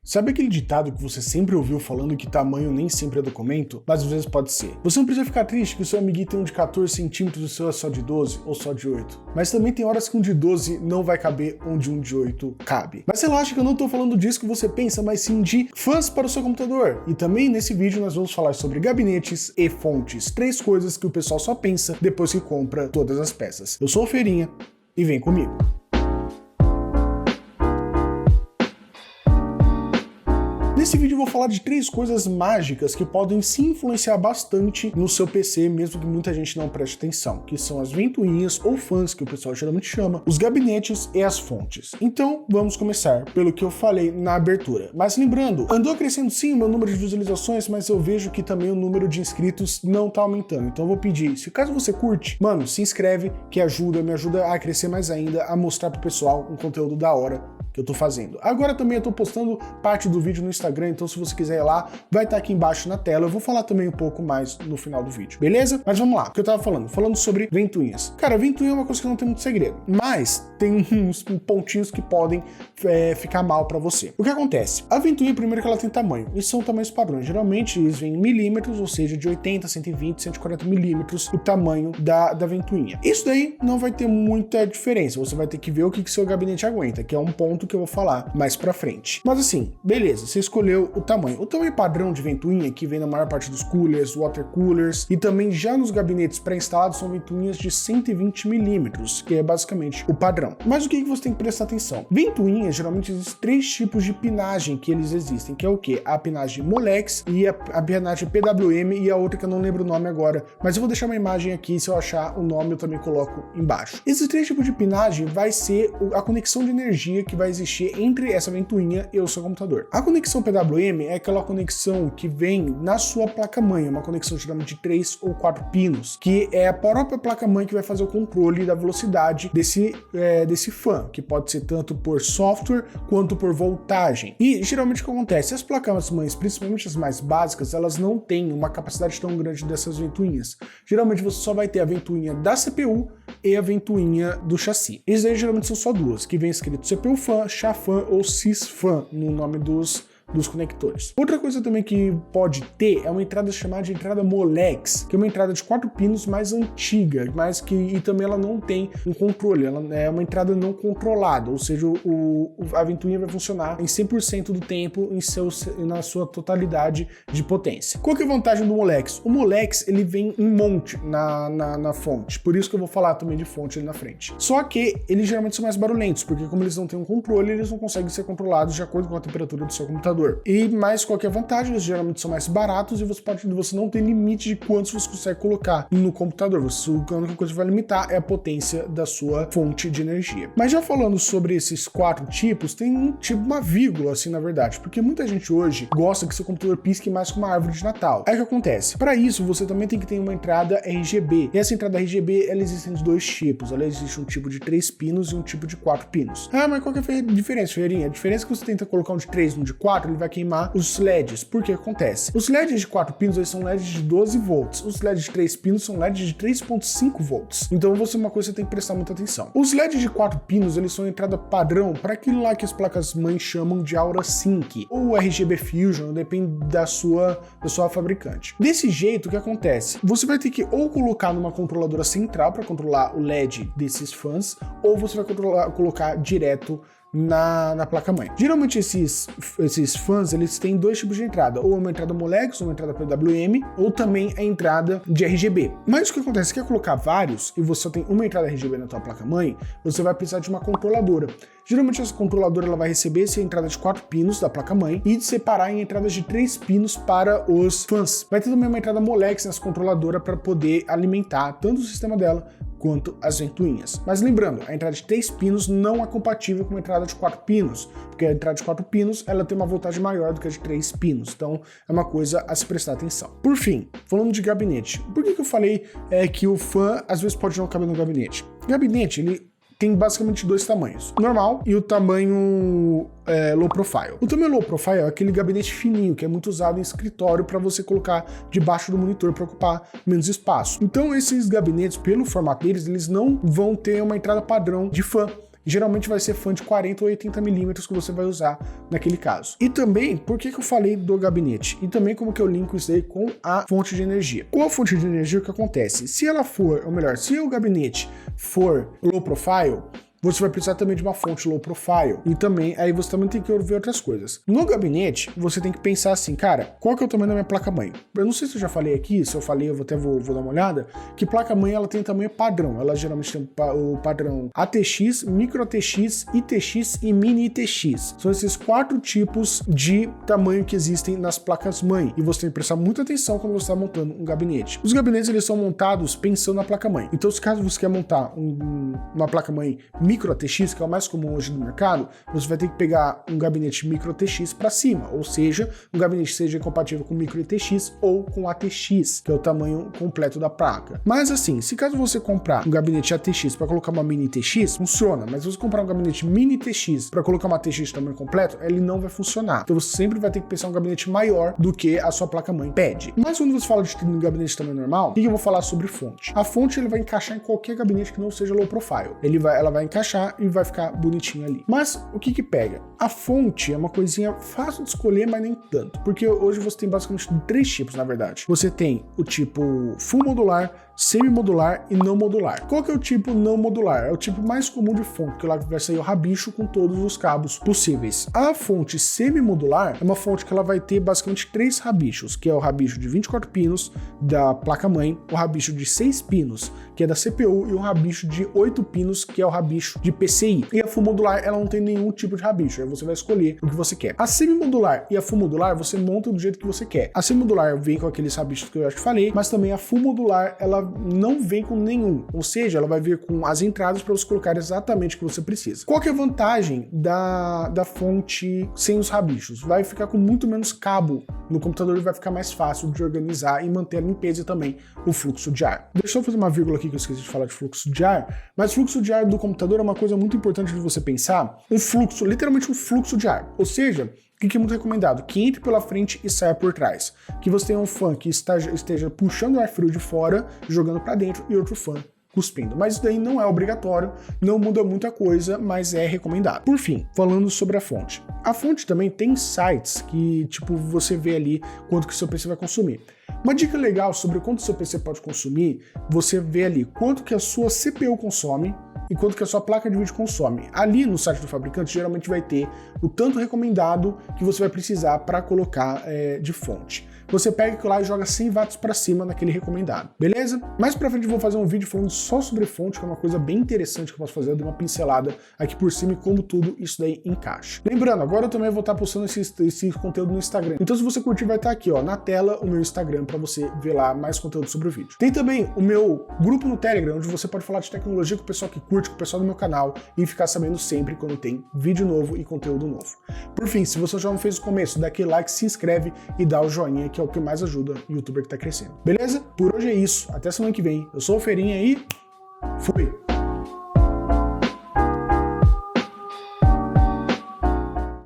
Sabe aquele ditado que você sempre ouviu falando que tamanho nem sempre é documento? Mas às vezes pode ser. Você não precisa ficar triste que o seu amiguinho tem um de 14 centímetros e o seu é só de 12 ou só de 8. Mas também tem horas que um de 12 não vai caber onde um de 8 cabe. Mas relaxa que eu não tô falando disso que você pensa, mas sim de fãs para o seu computador. E também nesse vídeo nós vamos falar sobre gabinetes e fontes. 3 coisas que o pessoal só pensa depois que compra todas as peças. Eu sou o Feirinha e vem comigo. Nesse vídeo eu vou falar de 3 coisas mágicas que podem se influenciar bastante no seu PC, mesmo que muita gente não preste atenção, que são as ventoinhas ou fãs, que o pessoal geralmente chama, os gabinetes e as fontes. Então vamos começar pelo que eu falei na abertura. Mas lembrando, andou crescendo sim o meu número de visualizações, mas eu vejo que também o número de inscritos não tá aumentando. Então eu vou pedir, se caso você curte, mano, se inscreve que me ajuda a crescer mais ainda, a mostrar pro pessoal um conteúdo da hora que eu tô fazendo. Agora também eu tô postando parte do vídeo no Instagram, então se você quiser ir lá, vai estar aqui embaixo na tela. Eu vou falar também um pouco mais no final do vídeo, beleza? Mas vamos lá, o que eu tava falando sobre ventoinhas. Cara, ventoinha é uma coisa que não tem muito segredo, mas tem uns pontinhos que podem ficar mal pra você. O que acontece? A ventoinha, primeiro que ela tem tamanho, e são tamanhos padrões. Geralmente eles vêm em milímetros, ou seja, de 80, 120, 140 milímetros o tamanho da ventoinha. Isso daí não vai ter muita diferença, você vai ter que ver o que seu gabinete aguenta, que é um ponto que eu vou falar mais pra frente. Mas assim, beleza, você escolheu o tamanho. O tamanho padrão de ventoinha, que vem na maior parte dos coolers, water coolers, e também já nos gabinetes pré-instalados são ventoinhas de 120 milímetros, que é basicamente o padrão. Mas o que você tem que prestar atenção? Ventoinhas, geralmente existem 3 tipos de pinagem que eles existem, que é o quê? A pinagem Molex e a pinagem PWM e a outra que eu não lembro o nome agora, mas eu vou deixar uma imagem aqui, se eu achar o nome eu também coloco embaixo. Esses 3 tipos de pinagem vai ser a conexão de energia que vai existir entre essa ventoinha e o seu computador. A conexão PWM é aquela conexão que vem na sua placa-mãe, uma conexão geralmente de 3 ou 4 pinos, que é a própria placa-mãe que vai fazer o controle da velocidade desse fã, que pode ser tanto por software quanto por voltagem. E geralmente o que acontece? As placas-mães, principalmente as mais básicas, elas não têm uma capacidade tão grande dessas ventoinhas. Geralmente você só vai ter a ventoinha da CPU e a ventoinha do chassi. Esses aí geralmente são só 2, que vem escrito CPU fan, SHA-fan ou SysFan no nome dos conectores. Outra coisa também que pode ter é uma entrada chamada de entrada Molex, que é uma entrada de 4 pinos mais antiga, e também ela não tem um controle, ela é uma entrada não controlada, ou seja, a ventoinha vai funcionar em 100% do tempo na sua totalidade de potência. Qual que é a vantagem do Molex? O Molex ele vem em monte na fonte, por isso que eu vou falar também de fonte ali na frente. Só que eles geralmente são mais barulhentos, porque como eles não têm um controle, eles não conseguem ser controlados de acordo com a temperatura do seu computador. E mais qualquer vantagem, eles geralmente são mais baratos e você não tem limite de quantos você consegue colocar no computador. A única coisa que vai limitar é a potência da sua fonte de energia. Mas já falando sobre esses 4 tipos, tem uma vírgula assim na verdade, porque muita gente hoje gosta que seu computador pisque mais com uma árvore de Natal. Aí o que acontece? Para isso, você também tem que ter uma entrada RGB. E essa entrada RGB, ela existe de 2 tipos. Ela existe um tipo de 3 pinos e um tipo de 4 pinos. Ah, mas qual que é a diferença, Feirinha? A diferença é que você tenta colocar um de 3 e um de 4, ele vai queimar os LEDs. Por que acontece? Os LEDs de 4 pinos eles são LEDs de 12 volts. Os LEDs de 3 pinos são LEDs de 3.5 volts. Então uma coisa que você tem que prestar muita atenção. Os LEDs de 4 pinos eles são entrada padrão para aquilo lá que as placas-mães chamam de Aura Sync ou RGB Fusion, depende da sua fabricante. Desse jeito, o que acontece? Você vai ter que ou colocar numa controladora central para controlar o LED desses fãs, ou você vai colocar direto na placa-mãe. Geralmente esses fãs, eles têm 2 tipos de entrada, ou uma entrada Molex, ou uma entrada PWM, ou também a entrada de RGB. Mas o que acontece? Você quer colocar vários, e você só tem uma entrada RGB na tua placa-mãe, você vai precisar de uma controladora. Geralmente essa controladora ela vai receber essa entrada de 4 pinos da placa-mãe e separar em entradas de 3 pinos para os fãs. Vai ter também uma entrada Molex nessa controladora para poder alimentar tanto o sistema dela quanto as ventoinhas. Mas lembrando, a entrada de 3 pinos não é compatível com a entrada de 4 pinos, porque a entrada de 4 pinos ela tem uma voltagem maior do que a de 3 pinos, então é uma coisa a se prestar atenção. Por fim, falando de gabinete, por que eu falei que o fã às vezes pode não caber no gabinete? O gabinete, ele tem basicamente 2 tamanhos, o normal e o tamanho low profile. O tamanho low profile é aquele gabinete fininho que é muito usado em escritório para você colocar debaixo do monitor para ocupar menos espaço. Então esses gabinetes, pelo formato deles, eles não vão ter uma entrada padrão de fã. geralmente vai ser fã de 40 ou 80 milímetros que você vai usar naquele caso. E também, por que eu falei do gabinete? E também como que eu linko isso aí com a fonte de energia. Com a fonte de energia, o que acontece? Se ela for, ou melhor, se o gabinete for low profile, você vai precisar também de uma fonte low profile. E também, aí você também tem que ver outras coisas. No gabinete, você tem que pensar assim, cara, qual que é o tamanho da minha placa-mãe? Eu não sei se eu já falei aqui, se eu falei, eu vou dar uma olhada, que placa-mãe, ela tem tamanho padrão. Ela geralmente tem o padrão ATX, Micro ATX, ITX e Mini ITX. São esses 4 tipos de tamanho que existem nas placas-mãe. E você tem que prestar muita atenção quando você está montando um gabinete. Os gabinetes, eles são montados pensando na placa-mãe. Então, se caso você quer montar uma placa-mãe Micro ATX, que é o mais comum hoje no mercado, você vai ter que pegar um gabinete Micro ATX para cima, ou seja, um gabinete seja compatível com Micro ATX ou com ATX, que é o tamanho completo da placa. Mas assim, se caso você comprar um gabinete ATX para colocar uma Mini TX, funciona, mas se você comprar um gabinete Mini TX para colocar uma TX de tamanho completo, ele não vai funcionar. Então você sempre vai ter que pensar um gabinete maior do que a sua placa-mãe pede. Mas quando você fala de um gabinete de tamanho normal, o que eu vou falar sobre fonte? A fonte ele vai encaixar em qualquer gabinete que não seja low profile. Ela vai encaixar e vai ficar bonitinho ali. Mas o que pega? A fonte é uma coisinha fácil de escolher, mas nem tanto, porque hoje você tem basicamente 3 tipos, na verdade. Você tem o tipo full modular, semi-modular e não modular. Qual que é o tipo não modular? É o tipo mais comum de fonte, porque lá vai sair o rabicho com todos os cabos possíveis. A fonte semi-modular é uma fonte que ela vai ter basicamente 3 rabichos, que é o rabicho de 24 pinos da placa-mãe, o rabicho de 6 pinos, que é da CPU, e o rabicho de 8 pinos, que é o rabicho de PCI. E a full modular, ela não tem nenhum tipo de rabicho, aí você vai escolher o que você quer. A semi-modular e a full modular, você monta do jeito que você quer. A semi-modular vem com aqueles rabichos que eu já falei, mas também a full modular, ela não vem com nenhum, ou seja, ela vai vir com as entradas para você colocar exatamente o que você precisa. Qual que é a vantagem da fonte sem os rabichos? Vai ficar com muito menos cabo no computador e vai ficar mais fácil de organizar e manter a limpeza e também o fluxo de ar. Deixa eu fazer uma vírgula aqui que eu esqueci de falar de fluxo de ar, mas fluxo de ar do computador é uma coisa muito importante de você pensar, um fluxo, literalmente um fluxo de ar, ou seja, o que é muito recomendado? Que entre pela frente e saia por trás. Que você tenha um fã que esteja puxando o ar frio de fora, jogando para dentro, e outro fã cuspindo. Mas isso daí não é obrigatório, não muda muita coisa, mas é recomendado. Por fim, falando sobre a fonte. A fonte também tem sites que, tipo, você vê ali quanto que seu PC vai consumir. Uma dica legal sobre quanto seu PC pode consumir, você vê ali quanto que a sua CPU consome e quanto que a sua placa de vídeo consome. Ali no site do fabricante geralmente vai ter o tanto recomendado que você vai precisar para colocar de fonte. Você pega aquilo lá e joga 100 watts para cima naquele recomendado, beleza? Mais pra frente eu vou fazer um vídeo falando só sobre fonte, que é uma coisa bem interessante que eu posso fazer, eu dei uma pincelada aqui por cima e como tudo isso daí encaixa. Lembrando, agora eu também vou estar postando esse conteúdo no Instagram. Então se você curtir, vai estar aqui ó, na tela o meu Instagram para você ver lá mais conteúdo sobre o vídeo. Tem também o meu grupo no Telegram, onde você pode falar de tecnologia com o pessoal que curte, com o pessoal do meu canal e ficar sabendo sempre quando tem vídeo novo e conteúdo novo. Por fim, se você já não fez o começo, dá aquele like, se inscreve e dá o joinha, que é o que mais ajuda o youtuber que tá crescendo. Beleza? Por hoje é isso. Até semana que vem. Eu sou o Ferinha e fui!